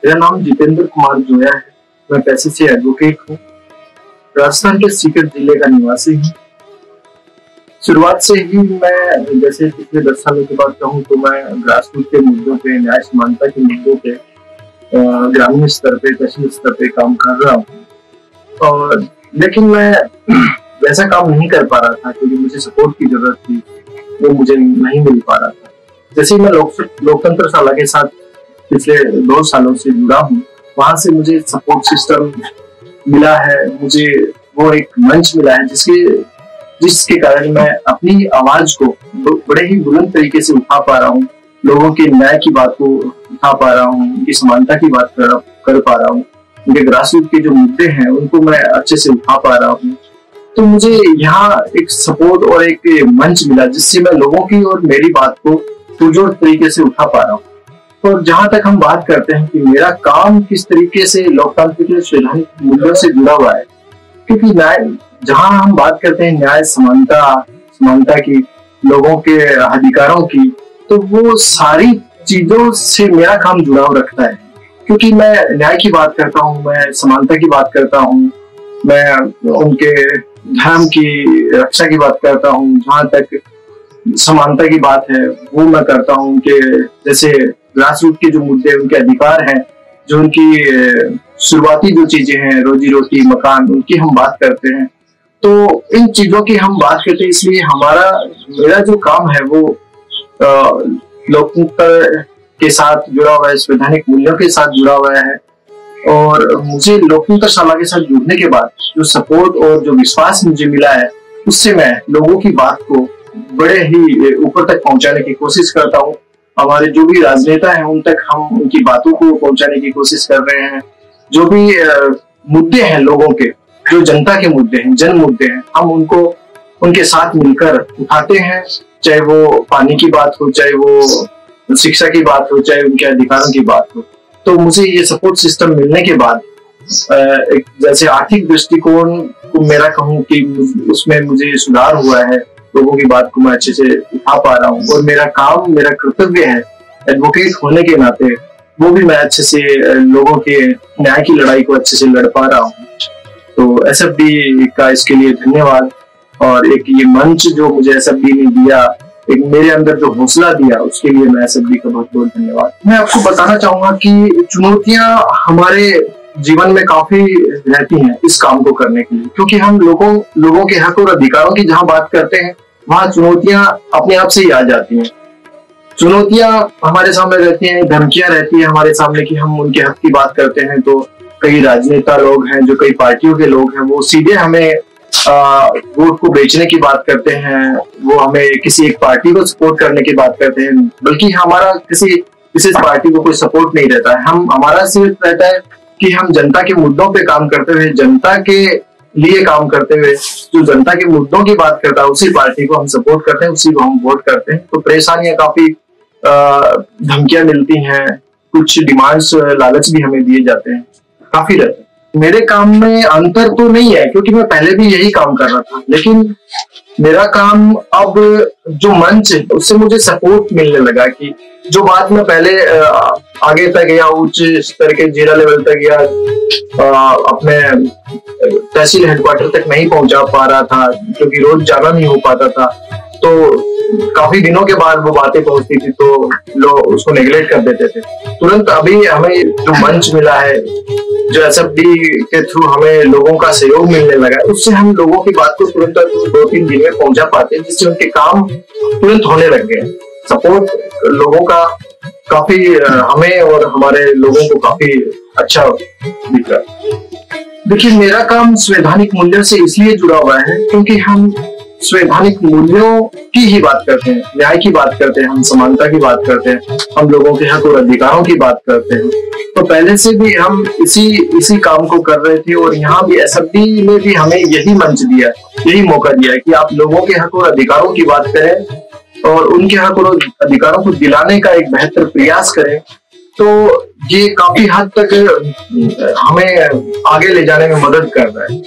मेरा नाम जितेंद्र कुमार जोया है। मैं पैसे से एडवोकेट हूँ। राजस्थान के सीकर जिले का निवासी हूँ। शुरुआत से ही मैं जैसे पिछले 10 सालों की बात कहूँ तो मैं ग्रासरूट के मुद्दों पे, न्याय समानता के मुद्दों पे ग्रामीण स्तर पे, तहसील स्तर पे काम कर रहा हूँ। और लेकिन मैं वैसा काम नहीं कर पा रहा था क्योंकि मुझे सपोर्ट की जरूरत थी, वो मुझे नहीं मिल पा रहा था। जैसे मैं लोकतंत्र शाला के साथ पिछले 2 सालों से जुड़ा हूँ, वहां से मुझे सपोर्ट सिस्टम मिला है, मुझे वो एक मंच मिला है जिसके कारण मैं अपनी आवाज को बड़े ही बुलंद तरीके से उठा पा रहा हूँ। लोगों के न्याय की बात को उठा पा रहा हूँ, उनकी समानता की बात कर पा रहा हूँ, उनके ग्रासरूट के जो मुद्दे हैं उनको मैं अच्छे से उठा पा रहा हूँ। तो मुझे यहाँ एक सपोर्ट और एक मंच मिला जिससे मैं लोगों की और मेरी बात को पुरजोर तरीके से उठा पा रहा हूँ। और जहां तक हम बात करते हैं कि मेरा काम किस तरीके से लोकतंत्र के संवैधानिक मूल्यों से जुड़ा हुआ है, क्योंकि न्याय, जहां हम बात करते हैं न्याय समानता की, लोगों के अधिकारों की, तो वो सारी चीजों से मेरा काम जुड़ाव रखता है। क्योंकि मैं न्याय की बात करता हूँ, मैं समानता की बात करता हूँ, मैं उनके धर्म की रक्षा की बात करता हूँ, जहां तक समानता की बात है वो मैं करता हूँ। उनके जैसे ग्रासरूट के जो मुद्दे, उनके अधिकार हैं, जो उनकी शुरुआती जो चीजें हैं, रोजी रोटी, मकान, उनकी हम बात करते हैं। तो इन चीजों की हम बात करते हैं, इसलिए मेरा जो काम है वो लोकतंत्र के साथ जुड़ा हुआ है, संवैधानिक मूल्यों के साथ जुड़ा हुआ है। और मुझे लोकतंत्र शाला के साथ जुड़ने के बाद जो सपोर्ट और जो विश्वास मुझे मिला है, उससे मैं लोगों की बात को बड़े ही ऊपर तक पहुंचाने की कोशिश करता हूँ। हमारे जो भी राजनेता हैं उन तक हम उनकी बातों को पहुंचाने की कोशिश कर रहे हैं। जो भी मुद्दे हैं लोगों के, जो जनता के मुद्दे हैं, जन मुद्दे हैं, हम उनको उनके साथ मिलकर उठाते हैं। चाहे वो पानी की बात हो, चाहे वो शिक्षा की बात हो, चाहे उनके अधिकारों की बात हो। तो मुझे ये सपोर्ट सिस्टम मिलने के बाद एक जैसे आर्थिक दृष्टिकोण को मेरा कहूँ कि उसमें मुझे सुधार हुआ है। लोगों की बात को मैं अच्छे से उठा पा रहा हूँ और मेरा काम, मेरा कर्तव्य है एडवोकेट होने के नाते, वो भी मैं अच्छे से लोगों के न्याय की लड़ाई को अच्छे से लड़ पा रहा हूँ। तो एसएफडी का इसके लिए धन्यवाद। और एक ये मंच जो मुझे एसएफडी ने दिया, एक मेरे अंदर जो हौसला दिया, उसके लिए मैं एसएफडी का बहुत बहुत धन्यवाद। मैं आपको बताना चाहूंगा कि चुनौतियां हमारे जीवन में काफी रहती हैं इस काम को करने के लिए, क्योंकि हम लोगों के हक और अधिकारों की जहां बात करते हैं वहां चुनौतियां अपने आप से ही आ जाती हैं। चुनौतियां हमारे सामने रहती हैं, धमकियां रहती है हमारे सामने कि हम उनके हक की बात करते हैं तो कई राजनेता लोग हैं, जो कई पार्टियों के लोग हैं, वो सीधे हमें वोट को बेचने की बात करते हैं, वो हमें किसी एक पार्टी को सपोर्ट करने की बात करते हैं, बल्कि हमारा किसी विशेष पार्टी को कोई सपोर्ट नहीं रहता है। हमारा सिर्फ रहता है कि हम जनता के मुद्दों पे काम करते हुए, जनता के लिए काम करते हुए, जो जनता के मुद्दों की बात करता है उसी पार्टी को हम सपोर्ट करते हैं, उसी को हम वोट करते हैं। तो परेशानियां काफी, धमकियां मिलती हैं, कुछ डिमांड्स, लालच भी हमें दिए जाते हैं, काफी रहते हैं। मेरे काम में अंतर तो नहीं है क्योंकि मैं पहले भी यही काम कर रहा था, लेकिन मेरा काम अब जो मंच है उससे मुझे सपोर्ट मिलने लगा कि जो बात मैं पहले आगे तक या उच्च स्तर के जिला लेवल तक या अपने तहसील हेडक्वार्टर तक नहीं पहुंचा पा रहा था क्योंकि रोज जाना नहीं हो पाता था, तो काफी दिनों के बाद वो बातें पहुंचती थी तो लोग उसको नेगलेक्ट कर देते थे। तुरंत अभी हमें जो मंच मिला है, जो एसएफडी के थ्रू हमें लोगों का सहयोग मिलने लगा है, उससे हम लोगों की बात को तुरंत 2-3 दिन में पहुंचा पाते हैं, जिससे उनके काम तुरंत होने लग गए। सपोर्ट लोगों का काफी हमें और हमारे लोगों को काफी अच्छा दिख रहा है। देखिए, मेरा काम संवैधानिक मूल्यों से इसलिए जुड़ा हुआ है क्योंकि हम संवैधानिक मूल्यों की ही बात करते हैं, न्याय की बात करते हैं, हम समानता की बात करते हैं, हम लोगों के हक और अधिकारों की बात करते हैं। तो पहले से भी हम इसी काम को कर रहे थे और यहाँ भी एसएफडी ने भी हमें यही मंच दिया, यही मौका दिया है कि आप लोगों के हक और अधिकारों की बात करें और उनके हक और अधिकारों को दिलाने का एक बेहतर प्रयास करें। तो ये काफी हद तक हमें आगे ले जाने में मदद कर रहा है।